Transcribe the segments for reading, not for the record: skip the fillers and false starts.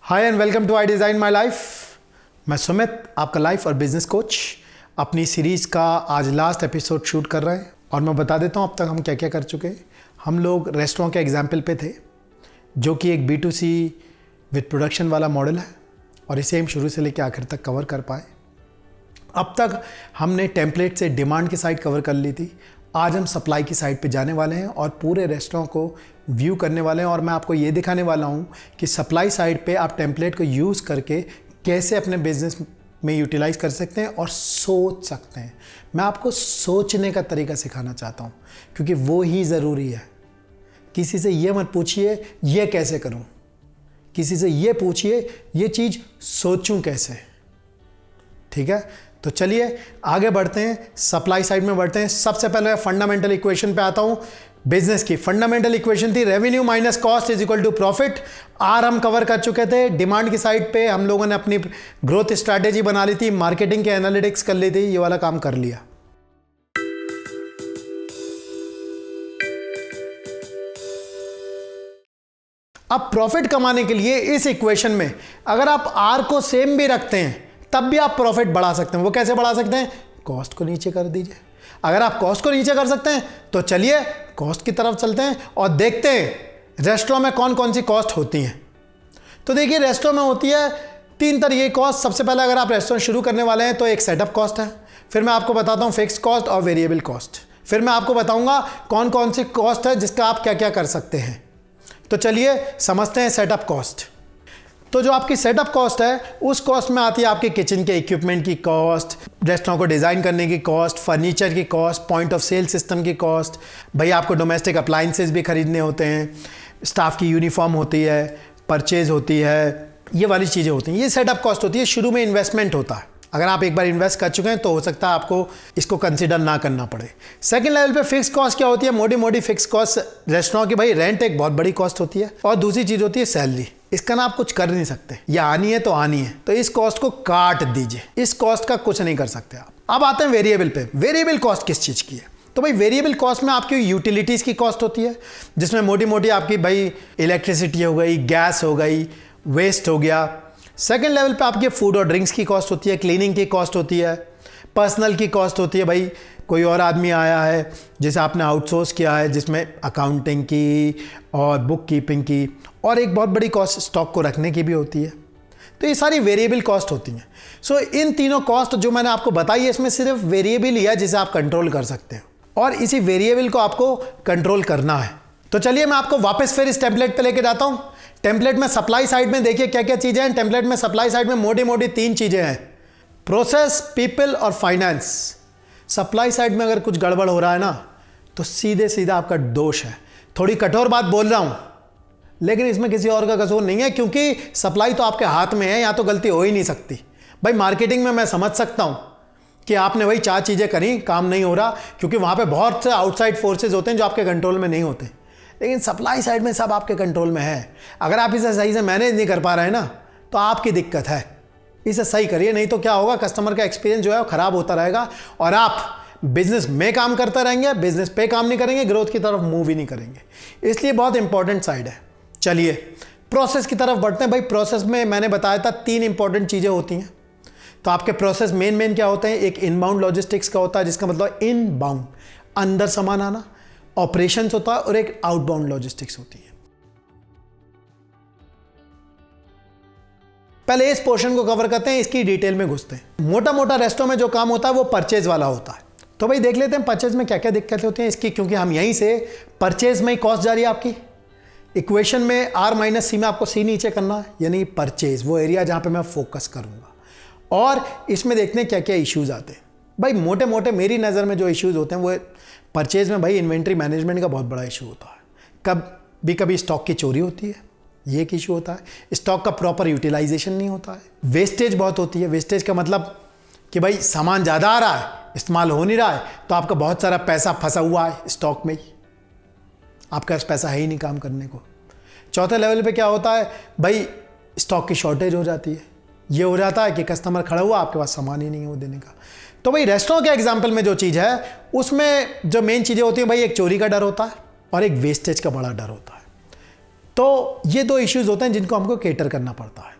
Hi and welcome to I design my life. मैं सुमित, आपका life और बिजनेस कोच। अपनी सीरीज़ का आज लास्ट एपिसोड शूट कर रहे हैं और मैं बता देता हूँ अब तक हम क्या क्या कर चुके हैं। हम लोग रेस्टोरेंट के एग्जाम्पल पे थे, जो कि एक B2C विद प्रोडक्शन वाला मॉडल है और इसे हम शुरू से लेकर आखिर तक कवर कर पाए। अब तक हमने टेम्पलेट से डिमांड की साइड कवर कर ली थी। आज हम सप्लाई की साइड पे जाने वाले हैं और पूरे रेस्टोरेंट को व्यू करने वाले हैं और मैं आपको ये दिखाने वाला हूँ कि सप्लाई साइड पे आप टेम्पलेट को यूज़ करके कैसे अपने बिजनेस में यूटिलाइज कर सकते हैं और सोच सकते हैं। मैं आपको सोचने का तरीका सिखाना चाहता हूँ क्योंकि वो ही ज़रूरी है। किसी से ये मत पूछिए ये कैसे करूँ, किसी से ये पूछिए ये चीज़ सोचूं कैसे। ठीक है, तो चलिए आगे बढ़ते हैं, सप्लाई साइड में बढ़ते हैं। सबसे पहले फंडामेंटल इक्वेशन पे आता हूं। बिजनेस की फंडामेंटल इक्वेशन थी revenue minus cost is equal to profit. आर हम कवर कर चुके थे। डिमांड की साइड पे हम लोगों ने अपनी ग्रोथ स्ट्रैटेजी बना ली थी, मार्केटिंग के एनालिटिक्स कर ली थी, ये वाला काम कर लिया। अब प्रॉफिट कमाने के लिए इस इक्वेशन में अगर आप आर को सेम भी रखते हैं तब भी आप प्रॉफिट बढ़ा सकते हैं। वो कैसे बढ़ा सकते हैं? कॉस्ट को नीचे कर दीजिए। अगर आप कॉस्ट को नीचे कर सकते हैं तो चलिए कॉस्ट की तरफ चलते हैं और देखते हैं रेस्टोरेंट में कौन कौन सी कॉस्ट होती हैं। तो देखिए रेस्टोरेंट में होती है 3 तरह की कॉस्ट। सबसे पहले अगर आप रेस्टोरेंट शुरू करने वाले हैं तो एक सेटअप कॉस्ट है, फिर मैं आपको बताता हूँ फिक्स कॉस्ट और वेरिएबल कॉस्ट, फिर मैं आपको बताऊंगा कौन कौन सी कॉस्ट है जिसका आप क्या क्या कर सकते हैं। तो चलिए समझते हैं सेटअप कॉस्ट। तो जो आपकी सेटअप कॉस्ट है उस कॉस्ट में आती है आपके किचन के इक्विपमेंट की कॉस्ट, रेस्टोरेंट को डिज़ाइन करने की कॉस्ट, फर्नीचर की cost, point of sale system की कॉस्ट, भाई आपको डोमेस्टिक अप्लाइंसेस भी खरीदने होते हैं, स्टाफ की यूनिफॉर्म होती है, परचेज होती है, ये वाली चीज़ें होती हैं। ये सेटअप कॉस्ट होती है। शुरू में इन्वेस्टमेंट होता है। अगर आप एक बार इन्वेस्ट कर चुके हैं तो हो सकता है आपको इसको कंसीडर ना करना पड़े। सेकंड लेवल पे फिक्स कॉस्ट क्या होती है? मोटी मोटी फिक्स कॉस्ट रेस्टोरेंट की, भाई रेंट एक बहुत बड़ी कॉस्ट होती है और दूसरी चीज़ होती है सैलरी। इसका ना आप कुछ कर नहीं सकते, या आनी है तो आनी है, तो इस कॉस्ट को काट दीजिए। इस कॉस्ट का कुछ नहीं कर सकते आप। अब आते हैं वेरिएबल पे। वेरिएबल कॉस्ट किस चीज़ की है? तो भाई वेरिएबल कॉस्ट में आपकी यूटिलिटीज़ की कॉस्ट होती है, जिसमें मोटी मोटी आपकी भाई इलेक्ट्रिसिटी हो गई, गैस हो गई, वेस्ट हो गया। सेकेंड लेवल पे आपके फूड और ड्रिंक्स की कॉस्ट होती है, क्लीनिंग की कॉस्ट होती है, पर्सनल की कॉस्ट होती है। भाई कोई और आदमी आया है जिसे आपने आउटसोर्स किया है, जिसमें अकाउंटिंग की और बुक कीपिंग की, और एक बहुत बड़ी कॉस्ट स्टॉक को रखने की भी होती है। तो ये सारी वेरिएबल कॉस्ट होती हैं। सो इन तीनों कॉस्ट जो मैंने आपको बताई है इसमें सिर्फ वेरिएबल ही है जिसे आप कंट्रोल कर सकते हैं और इसी वेरिएबल को आपको कंट्रोल करना है। तो चलिए मैं आपको वापस फिर इस टेम्पलेट पे लेके जाता हूँ। टेम्पलेट में सप्लाई साइड में देखिए क्या क्या चीज़ें हैं। टेम्पलेट में सप्लाई साइड में मोटी मोटी 3 चीज़ें हैं, प्रोसेस, पीपल और फाइनेंस। सप्लाई साइड में अगर कुछ गड़बड़ हो रहा है ना तो सीधे सीधा आपका दोष है। थोड़ी कठोर बात बोल रहा हूँ लेकिन इसमें किसी और का कसूर नहीं है, क्योंकि सप्लाई तो आपके हाथ में है, यहाँ तो गलती हो ही नहीं सकती। भाई मार्केटिंग में मैं समझ सकता हूँ कि आपने वही 4 चीज़ें करी, काम नहीं हो रहा, क्योंकि वहाँ पे बहुत से आउटसाइड फोर्सेज होते हैं जो आपके कंट्रोल में नहीं होते। लेकिन सप्लाई साइड में सब आपके कंट्रोल में है। अगर आप इसे सही से मैनेज नहीं कर पा रहे हैं ना तो आपकी दिक्कत है। इसे सही करिए, नहीं तो क्या होगा, कस्टमर का एक्सपीरियंस जो है वो ख़राब होता रहेगा और आप बिजनेस में काम करते रहेंगे, बिजनेस पे काम नहीं करेंगे, ग्रोथ की तरफ मूव ही नहीं करेंगे। इसलिए बहुत इंपॉर्टेंट साइड है। चलिए प्रोसेस की तरफ बढ़ते हैं। भाई प्रोसेस में मैंने बताया था 3 इंपॉर्टेंट चीज़ें होती हैं। तो आपके प्रोसेस मेन क्या होते हैं? एक इनबाउंड लॉजिस्टिक्स का होता है, जिसका मतलब इनबाउंड, अंदर सामान आना, ऑपरेशंस होता है, और एक आउटबाउंड लॉजिस्टिक्स होती है। पहले इस पोर्शन को कवर करते हैं, इसकी डिटेल में घुसते हैं। मोटा मोटा रेस्टोरेंट में जो काम होता है वो परचेज वाला होता है। तो भाई देख लेते हैं परचेज में क्या क्या दिक्कतें होती हैं इसकी, क्योंकि हम यहीं से परचेज में ही कॉस्ट जा रही है आपकी। इक्वेशन में R माइनस सी में आपको C नीचे करना है, यानी परचेज, वो एरिया जहाँ पे मैं फोकस करूँगा। और इसमें देखते हैं क्या क्या इश्यूज आते हैं। भाई मोटे मोटे मेरी नज़र में जो इश्यूज होते हैं वो परचेज में, भाई इन्वेंट्री मैनेजमेंट का बहुत बड़ा इशू होता है। कभी स्टॉक की चोरी होती है, ये एक इशू होता है। स्टॉक का प्रॉपर यूटिलाइजेशन नहीं होता है। वेस्टेज बहुत होती है। वेस्टेज का मतलब कि भाई सामान ज़्यादा आ रहा है, इस्तेमाल हो नहीं रहा है, तो आपका बहुत सारा पैसा फंसा हुआ है स्टॉक में ही, आपके पास पैसा है ही नहीं काम करने को। चौथे लेवल पे क्या होता है? भाई स्टॉक की शॉर्टेज हो जाती है। ये हो जाता है कि कस्टमर खड़ा हुआ, आपके पास सामान ही नहीं है वो देने का। तो भाई रेस्टोरेंट के एग्जाम्पल में जो चीज़ है उसमें जो मेन चीज़ें होती हैं, भाई एक चोरी का डर होता है और एक वेस्टेज का बड़ा डर होता है। तो ये दो इश्यूज होते हैं जिनको हमको केटर करना पड़ता है।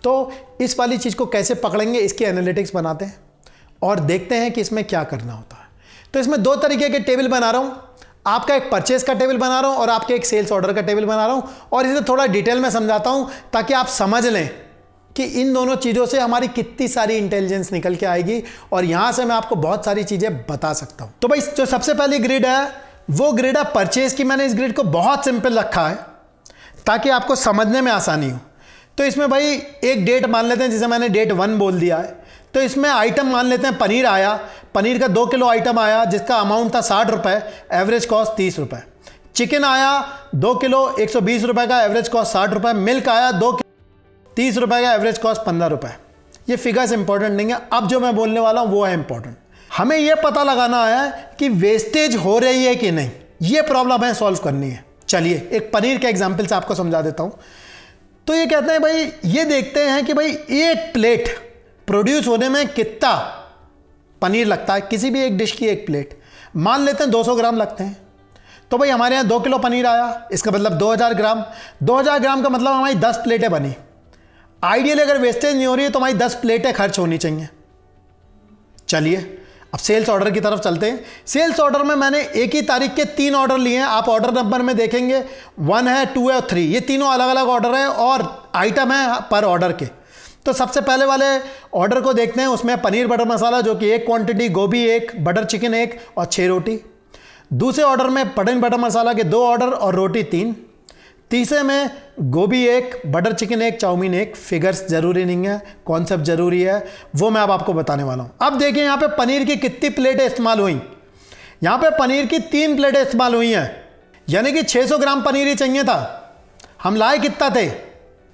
तो इस वाली चीज़ को कैसे पकड़ेंगे, इसकी एनालिटिक्स बनाते हैं और देखते हैं कि इसमें क्या करना होता है। तो इसमें दो तरीके के टेबल बना रहा हूँ, आपका एक परचेज का टेबल बना रहा हूँ और आपके एक सेल्स ऑर्डर का टेबल बना रहा हूँ, और इसे थोड़ा डिटेल में समझाता हूँ ताकि आप समझ लें कि इन दोनों चीज़ों से हमारी कितनी सारी इंटेलिजेंस निकल के आएगी और यहाँ से मैं आपको बहुत सारी चीज़ें बता सकता हूँ। तो भाई जो सबसे पहली ग्रिड है वो ग्रिड है परचेज की। मैंने इस ग्रिड को बहुत सिंपल रखा है ताकि आपको समझने में आसानी हो। तो इसमें भाई एक डेट मान लेते हैं, जैसे मैंने डेट 1 बोल दिया है। तो इसमें आइटम मान लेते हैं पनीर आया, पनीर का 2 किलो आइटम आया जिसका अमाउंट था 60 रुपये, एवरेज कॉस्ट 30 रुपये। चिकन आया 2 किलो 120 रुपये का, एवरेज कॉस्ट 60 रुपये। मिल्क आया 2 किलो 30 रुपये का, एवरेज कॉस्ट 15 रुपये। ये फिगर्स इंपॉर्टेंट नहीं है, अब जो मैं बोलने वाला हूँ वो है इंपॉर्टेंट। हमें यह पता लगाना है कि वेस्टेज हो रही है कि नहीं, ये प्रॉब्लम है सॉल्व करनी है। चलिए एक पनीर के एग्जाम्पल से आपको समझा देता हूँ। तो ये कहते हैं भाई, ये देखते हैं कि भाई एक प्लेट प्रोड्यूस होने में कितना पनीर लगता है, किसी भी एक डिश की एक प्लेट मान लेते हैं 200 ग्राम लगते हैं। तो भाई हमारे यहाँ 2 किलो पनीर आया, इसका मतलब 2000 ग्राम। 2000 ग्राम का मतलब हमारी 10 प्लेटें बनी। आइडियली अगर वेस्टेज नहीं हो रही है तो हमारी 10 प्लेटें खर्च होनी चाहिए। चलिए अब सेल्स ऑर्डर की तरफ चलते हैं। सेल्स ऑर्डर में मैंने एक ही तारीख के 3 ऑर्डर लिए हैं। आप ऑर्डर नंबर में देखेंगे 1 है, 2 है और 3, ये तीनों अलग अलग ऑर्डर हैं और आइटम है पर ऑर्डर के। तो सबसे पहले वाले ऑर्डर को देखते हैं, उसमें पनीर बटर मसाला जो कि 1 क्वांटिटी, गोभी 1, बटर चिकन 1 और 6 रोटी। दूसरे ऑर्डर में पनीर बटर मसाला के 2 ऑर्डर और रोटी 3। तीसरे में गोभी 1, बटर चिकन 1, चाउमीन 1। फिगर्स जरूरी नहीं है, कॉन्सेप्ट जरूरी है, वो मैं अब आपको बताने वाला हूं। अब देखिए यहाँ पे पनीर की कितनी प्लेटें इस्तेमाल हुई। यहाँ पे पनीर की 3 प्लेटें इस्तेमाल हुई हैं, यानी कि 600 ग्राम पनीर ही चाहिए था। हम लाए कितना थे,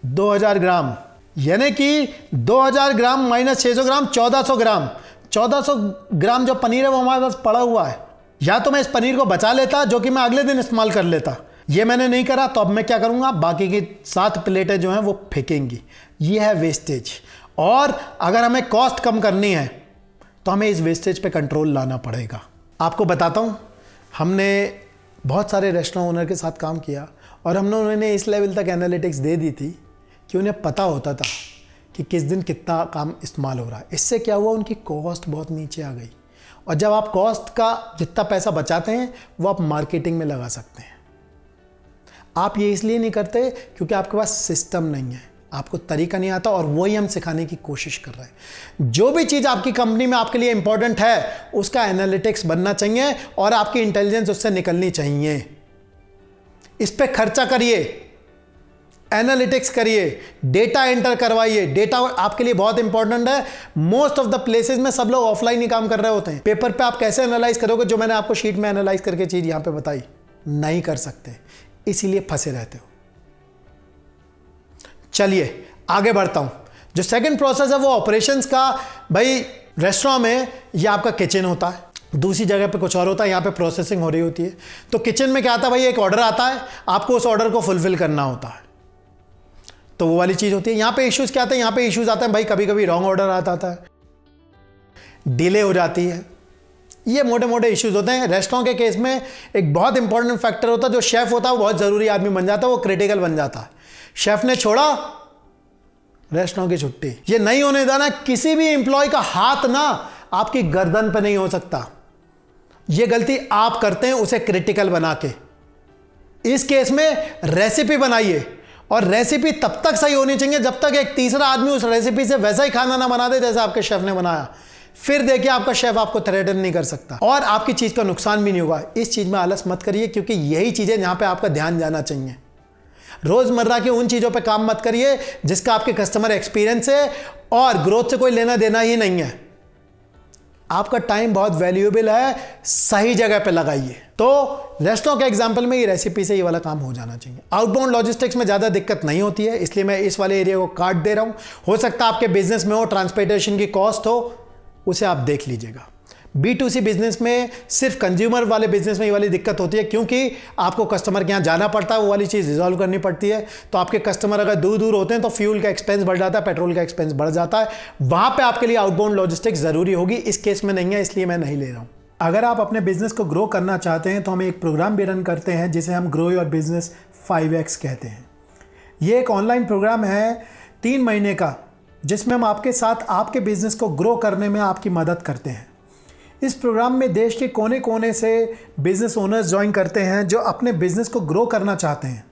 2000 ग्राम, यानी कि 2000 ग्राम माइनस 600 ग्राम 1400 ग्राम। 1400 ग्राम जो पनीर है वो हमारे पास पड़ा हुआ है। या तो मैं इस पनीर को बचा लेता जो कि मैं अगले दिन इस्तेमाल कर लेता, ये मैंने नहीं करा। तो अब मैं क्या करूंगा, बाकी की 7 प्लेटें जो हैं वो फेंकेंगी। ये है वेस्टेज। और अगर हमें कॉस्ट कम करनी है तो हमें इस वेस्टेज पे कंट्रोल लाना पड़ेगा। आपको बताता हूँ, हमने बहुत सारे रेस्टोरेंट ओनर के साथ काम किया और हमने उन्हें इस लेवल तक एनालिटिक्स दे दी थी कि उन्हें पता होता था कि किस दिन कितना काम इस्तेमाल हो रहा है। इससे क्या हुआ, उनकी कॉस्ट बहुत नीचे आ गई। और जब आप कॉस्ट का जितना पैसा बचाते हैं वो आप मार्केटिंग में लगा सकते हैं। आप ये इसलिए नहीं करते क्योंकि आपके पास सिस्टम नहीं है, आपको तरीका नहीं आता, और वही हम सिखाने की कोशिश कर रहे हैं। जो भी चीज़ आपकी कंपनी में आपके लिए इंपॉर्टेंट है उसका एनालिटिक्स बनना चाहिए और आपकी इंटेलिजेंस उससे निकलनी चाहिए। इस पे खर्चा करिए, एनालिटिक्स करिए, डेटा एंटर करवाइए। डेटा आपके लिए बहुत इंपॉर्टेंट है। मोस्ट ऑफ द प्लेसेस में सब लोग ऑफलाइन ही काम कर रहे होते हैं। पेपर पे आप कैसे एनालाइज करोगे, जो मैंने आपको शीट में एनालाइज करके चीज़ यहाँ पे बताई, नहीं कर सकते, इसीलिए फंसे रहते हो। चलिए आगे बढ़ता हूं। जो सेकंड प्रोसेस है वो ऑपरेशंस का। भाई रेस्टोरेंट में ये आपका किचन होता है, दूसरी जगह पे कुछ और होता है, यहाँ पे प्रोसेसिंग हो रही होती है। तो किचन में क्या आता है भाई, एक ऑर्डर आता है, आपको उस ऑर्डर को फुलफिल करना होता है, तो वो वाली चीज़ होती है। यहाँ पे इश्यूज क्या आते हैं, यहाँ पे इश्यूज आते हैं भाई, कभी कभी रॉन्ग ऑर्डर आता है, डिले हो जाती है, ये मोटे मोटे इश्यूज होते हैं। रेस्टोरेंट के केस में एक बहुत इंपॉर्टेंट फैक्टर होता है, जो शेफ होता है वो बहुत ज़रूरी आदमी बन जाता है, वो क्रिटिकल बन जाता है। शेफ ने छोड़ा, रेस्टोरेंट की छुट्टी। ये नहीं होने देना, किसी भी एम्प्लॉय का हाथ ना आपकी गर्दन पे नहीं हो सकता। ये गलती आप करते हैं उसे क्रिटिकल बना के। इस केस में रेसिपी बनाइए, और रेसिपी तब तक सही होनी चाहिए जब तक एक तीसरा आदमी उस रेसिपी से वैसा ही खाना ना बना दे जैसा आपके शेफ ने बनाया। फिर देखिए आपका शेफ आपको थ्रेटन नहीं कर सकता और आपकी चीज का नुकसान भी नहीं होगा। इस चीज में आलस मत करिए, क्योंकि यही चीजें जहां पे आपका ध्यान जाना चाहिए। रोजमर्रा की उन चीजों पे काम मत करिए जिसका आपके कस्टमर एक्सपीरियंस है और ग्रोथ से कोई लेना देना ही नहीं है। आपका टाइम बहुत वैल्यूएबल है, सही जगह पे लगाइए। तो रेस्टोरेंट के एग्जांपल में ये रेसिपी से ये वाला काम हो जाना चाहिए। आउटबाउंड लॉजिस्टिक्स में ज़्यादा दिक्कत नहीं होती है, इसलिए मैं इस वाले एरिया को काट दे रहा हूँ। हो सकता है आपके बिजनेस में हो, ट्रांसपोर्टेशन की कॉस्ट हो, उसे आप देख लीजिएगा। B2C बिजनेस में सिर्फ कंज्यूमर वाले बिजनेस में ये वाली दिक्कत होती है, क्योंकि आपको कस्टमर के यहाँ जाना पड़ता है, वो वाली चीज़ रिजॉल्व करनी पड़ती है। तो आपके कस्टमर अगर दूर दूर होते हैं तो फ्यूल का एक्सपेंस बढ़ जाता है, पेट्रोल का एक्सपेंस बढ़ जाता है। वहाँ पे आपके लिए आउटबाउंड लॉजिस्टिक्स ज़रूरी होगी। इस केस में नहीं है, इसलिए मैं नहीं ले रहा हूँ। अगर आप अपने बिजनेस को ग्रो करना चाहते हैं तो हम एक प्रोग्राम भी रन करते हैं जिसे हम ग्रो योर बिजनेस 5x कहते हैं। ये एक ऑनलाइन प्रोग्राम है 3 महीने का, जिसमें हम आपके साथ आपके बिजनेस को ग्रो करने में आपकी मदद करते हैं। इस प्रोग्राम में देश के कोने कोने से बिजनेस ओनर्स ज्वाइन करते हैं जो अपने बिजनेस को ग्रो करना चाहते हैं,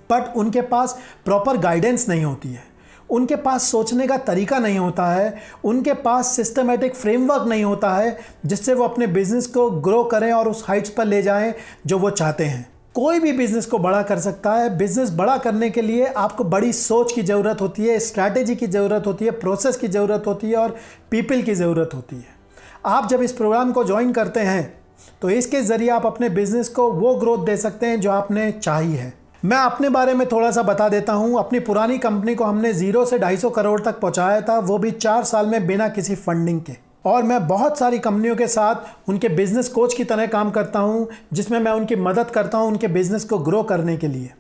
बट उनके पास प्रॉपर गाइडेंस नहीं होती है, उनके पास सोचने का तरीका नहीं होता है, उनके पास सिस्टमेटिक फ्रेमवर्क नहीं होता है जिससे वो अपने बिजनेस को ग्रो करें और उस हाइट्स पर ले जाएं जो वो चाहते हैं। कोई भी बिजनेस को बड़ा कर सकता है। बिजनेस बड़ा करने के लिए आपको बड़ी सोच की ज़रूरत होती है, स्ट्रैटेजी की ज़रूरत होती है, प्रोसेस की ज़रूरत होती है और पीपल की ज़रूरत होती है। आप जब इस प्रोग्राम को ज्वाइन करते हैं तो इसके ज़रिए आप अपने बिजनेस को वो ग्रोथ दे सकते हैं जो आपने चाही है। मैं अपने बारे में थोड़ा सा बता देता हूँ। अपनी पुरानी कंपनी को हमने 0 से 250 करोड़ तक पहुँचाया था, वो भी 4 साल में बिना किसी फंडिंग के। और मैं बहुत सारी कंपनियों के साथ उनके बिजनेस कोच की तरह काम करता हूँ, जिसमें मैं उनकी मदद करता हूँ उनके बिजनेस को ग्रो करने के लिए।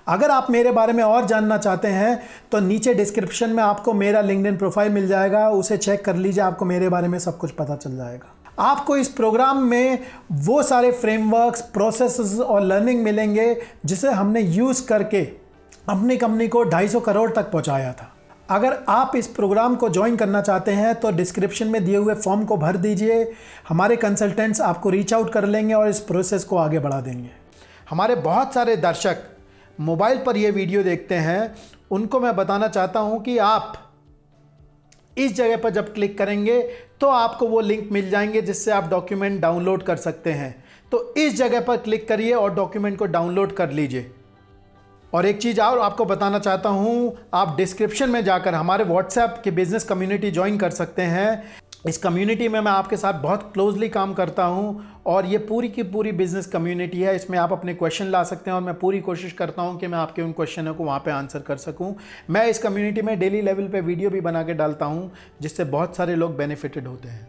अगर आप मेरे बारे में और जानना चाहते हैं तो नीचे डिस्क्रिप्शन में आपको मेरा लिंक्डइन प्रोफाइल मिल जाएगा, उसे चेक कर लीजिए, आपको मेरे बारे में सब कुछ पता चल जाएगा। आपको इस प्रोग्राम में वो सारे फ्रेमवर्क्स, प्रोसेसेस और लर्निंग मिलेंगे जिसे हमने यूज़ करके अपनी कंपनी को 250 करोड़ तक पहुंचाया था। अगर आप इस प्रोग्राम को ज्वाइन करना चाहते हैं तो डिस्क्रिप्शन में दिए हुए फॉर्म को भर दीजिए। हमारे कंसल्टेंट्स आपको रीच आउट कर लेंगे और इस प्रोसेस को आगे बढ़ा देंगे। हमारे बहुत सारे दर्शक मोबाइल पर ये वीडियो देखते हैं, उनको मैं बताना चाहता हूँ कि आप इस जगह पर जब क्लिक करेंगे तो आपको वो लिंक मिल जाएंगे जिससे आप डॉक्यूमेंट डाउनलोड कर सकते हैं। तो इस जगह पर क्लिक करिए और डॉक्यूमेंट को डाउनलोड कर लीजिए। और एक चीज़ और आपको बताना चाहता हूँ, आप डिस्क्रिप्शन में जाकर हमारे व्हाट्सएप की बिज़नेस कम्युनिटी ज्वाइन कर सकते हैं। इस कम्युनिटी में मैं आपके साथ बहुत क्लोजली काम करता हूँ और ये पूरी की पूरी बिज़नेस कम्युनिटी है। इसमें आप अपने क्वेश्चन ला सकते हैं और मैं पूरी कोशिश करता हूँ कि मैं आपके उन क्वेश्चनों को वहाँ पे आंसर कर सकूँ। मैं इस कम्युनिटी में डेली लेवल पे वीडियो भी बना के डालता हूँ जिससे बहुत सारे लोग बेनिफिटेड होते हैं।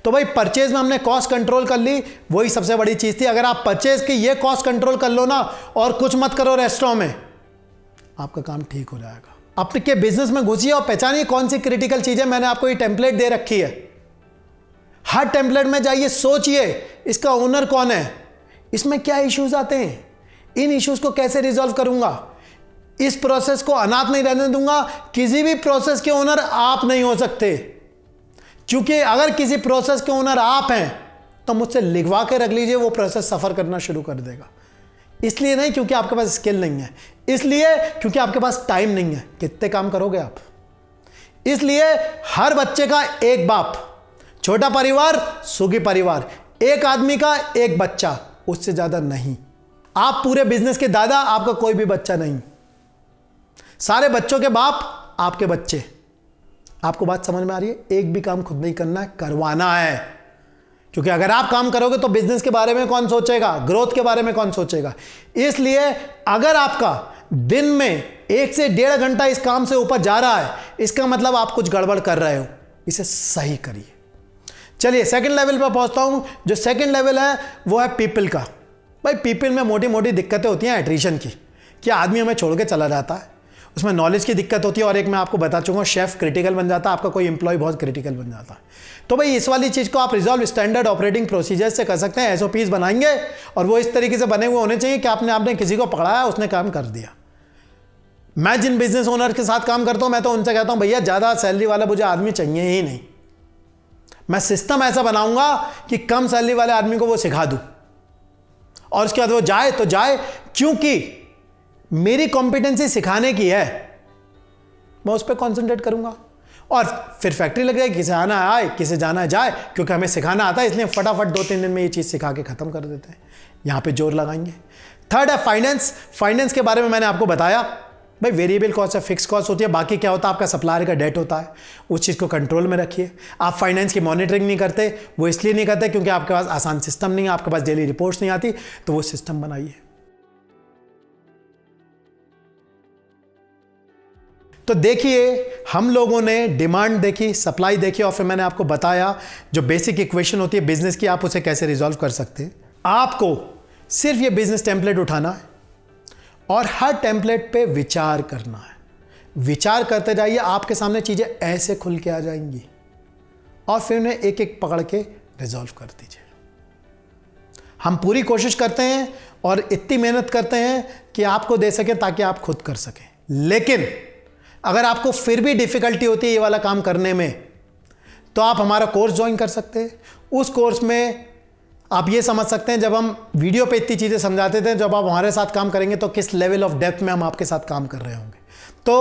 तो भाई परचेज में हमने कॉस्ट कंट्रोल कर ली, वही सबसे बड़ी चीज़ थी। अगर आप परचेज की ये कॉस्ट कंट्रोल कर लो ना और कुछ मत करो रेस्टोरेंट में, आपका काम ठीक हो जाएगा। आपके बिजनेस में घुसिए और पहचानिए कौन सी क्रिटिकल चीजें। मैंने आपको ये टेम्पलेट दे रखी है, हर टेम्पलेट में जाइए, सोचिए इसका ओनर कौन है, इसमें क्या इश्यूज आते हैं, इन इश्यूज को कैसे रिजॉल्व करूंगा, इस प्रोसेस को अनाथ नहीं रहने दूंगा। किसी भी प्रोसेस के ओनर आप नहीं हो सकते, क्योंकि अगर किसी प्रोसेस के ओनर आप हैं तो मुझसे लिखवा के रख लीजिए, वो प्रोसेस सफर करना शुरू कर देगा। इसलिए नहीं क्योंकि आपके पास स्किल नहीं है, इसलिए क्योंकि आपके पास टाइम नहीं है। कितने काम करोगे आप? इसलिए हर बच्चे का एक बाप, छोटा परिवार सुखी परिवार, एक आदमी का एक बच्चा, उससे ज्यादा नहीं। आप पूरे बिजनेस के दादा, आपका कोई भी बच्चा नहीं। सारे बच्चों के बाप आपके बच्चे। आपको बात समझ में आ रही है? एक भी काम खुद नहीं करना है, करवाना है। क्योंकि अगर आप काम करोगे तो बिजनेस के बारे में कौन सोचेगा, ग्रोथ के बारे में कौन सोचेगा। इसलिए अगर आपका दिन में 1 से 1.5 घंटा इस काम से ऊपर जा रहा है, इसका मतलब आप कुछ गड़बड़ कर रहे हो, इसे सही करिए। चलिए सेकंड लेवल पर पहुंचता हूं। जो सेकंड लेवल है वो है पीपल का। भाई पीपल में मोटी मोटी दिक्कतें होती हैं एट्रिशन की, कि आदमी हमें छोड़ के चला जाता है, उसमें नॉलेज की दिक्कत होती है, और एक मैं आपको बता चुका हूँ शेफ क्रिटिकल बन जाता है, आपका कोई एम्प्लॉय बहुत क्रिटिकल बन जाता है। तो भाई इस वाली चीज़ को आप रिजॉल्व स्टैंडर्ड ऑपरेटिंग प्रोसीजर से कर सकते हैं। SOPs बनाएंगे और वो इस तरीके से बने हुए होने चाहिए कि आपने किसी को पकड़ाया, उसने काम कर दिया। मैं जिन बिजनेस ओनर के साथ काम करता हूँ, मैं तो उनसे कहता हूँ भैया ज़्यादा सैलरी वाला मुझे आदमी चाहिए ही नहीं। मैं सिस्टम ऐसा बनाऊंगा कि कम सैलरी वाले आदमी को वो सिखा दूँ और उसके बाद वो जाए तो जाए, क्योंकि मेरी कॉम्पिटेंसी सिखाने की है, मैं उस पर कॉन्सेंट्रेट करूंगा। और फिर फैक्ट्री लग जाएगी, किसे आना है आए, किसे जाना है जाए, क्योंकि हमें सिखाना आता है, इसलिए फटाफट 2-3 दिन में ये चीज़ सिखा के ख़त्म कर देते हैं। यहाँ पे जोर लगाएंगे। थर्ड है फाइनेंस। फाइनेंस के बारे में मैंने आपको बताया, भाई वेरिएबल कॉस्ट है, फिक्स कॉस्ट होती है, बाकी क्या होता है, आपका सप्लायर का डेट होता है, उस चीज़ को कंट्रोल में रखिए। आप फाइनेंस की मॉनिटरिंग नहीं करते, वो इसलिए नहीं करते क्योंकि आपके पास आसान सिस्टम नहीं है, आपके पास डेली रिपोर्ट्स नहीं आती, तो वो सिस्टम बनाइए। तो देखिए हम लोगों ने डिमांड देखी, सप्लाई देखी, और फिर मैंने आपको बताया जो बेसिक इक्वेशन होती है बिजनेस की, आप उसे कैसे रिजॉल्व कर सकते हैं। आपको सिर्फ ये बिजनेस टेम्पलेट उठाना है और हर टेम्पलेट पे विचार करना है। विचार करते जाइए, आपके सामने चीजें ऐसे खुल के आ जाएंगी और फिर उन्हें एक एक पकड़ के रिजॉल्व कर दीजिए। हम पूरी कोशिश करते हैं और इतनी मेहनत करते हैं कि आपको दे सकें ताकि आप खुद कर सकें। लेकिन अगर आपको फिर भी डिफिकल्टी होती है ये वाला काम करने में, तो आप हमारा कोर्स ज्वाइन कर सकते हैं। उस कोर्स में आप ये समझ सकते हैं, जब हम वीडियो पे इतनी चीज़ें समझाते थे, जब आप हमारे साथ काम करेंगे तो किस लेवल ऑफ डेप्थ में हम आपके साथ काम कर रहे होंगे। तो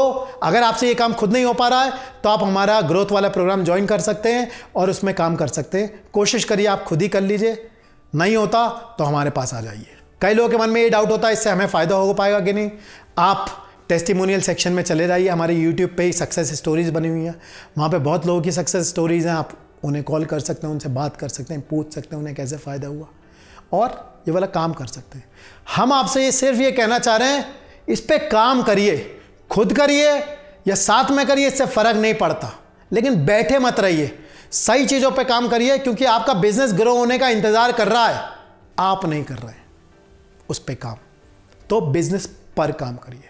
अगर आपसे ये काम खुद नहीं हो पा रहा है तो आप हमारा ग्रोथ वाला प्रोग्राम ज्वाइन कर सकते हैं और उसमें काम कर सकते हैं। कोशिश करिए आप खुद ही कर लीजिए, नहीं होता तो हमारे पास आ जाइए। कई लोगों के मन में ये डाउट होता है इससे हमें फ़ायदा हो पाएगा कि नहीं। आप टेस्टिमोनियल सेक्शन में चले जाइए, हमारे यूट्यूब पे ही सक्सेस स्टोरीज़ बनी हुई हैं, वहाँ पे बहुत लोगों की सक्सेस स्टोरीज़ हैं। आप उन्हें कॉल कर सकते हैं, उनसे बात कर सकते हैं, पूछ सकते हैं उन्हें कैसे फ़ायदा हुआ और ये वाला काम कर सकते हैं। हम आपसे ये सिर्फ ये कहना चाह रहे हैं, इस पर काम करिए, खुद करिए या साथ में करिए, इससे फ़र्क नहीं पड़ता, लेकिन बैठे मत रहिए, सही चीज़ों पे काम करिए, क्योंकि आपका बिजनेस ग्रो होने का इंतज़ार कर रहा है, आप नहीं कर रहे हैं उस पे काम। तो बिजनेस पर काम करिए।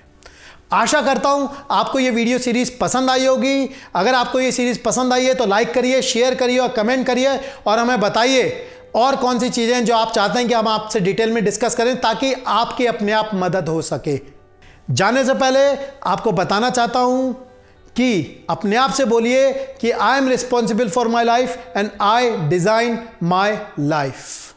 आशा करता हूं आपको ये वीडियो सीरीज़ पसंद आई होगी। अगर आपको ये सीरीज़ पसंद आई है तो लाइक करिए, शेयर करिए और कमेंट करिए और हमें बताइए और कौन सी चीज़ें जो आप चाहते हैं कि हम आपसे डिटेल में डिस्कस करें, ताकि आपकी अपने आप मदद हो सके। जाने से पहले आपको बताना चाहता हूं कि अपने आप से बोलिए कि I am responsible for my life and I design my life.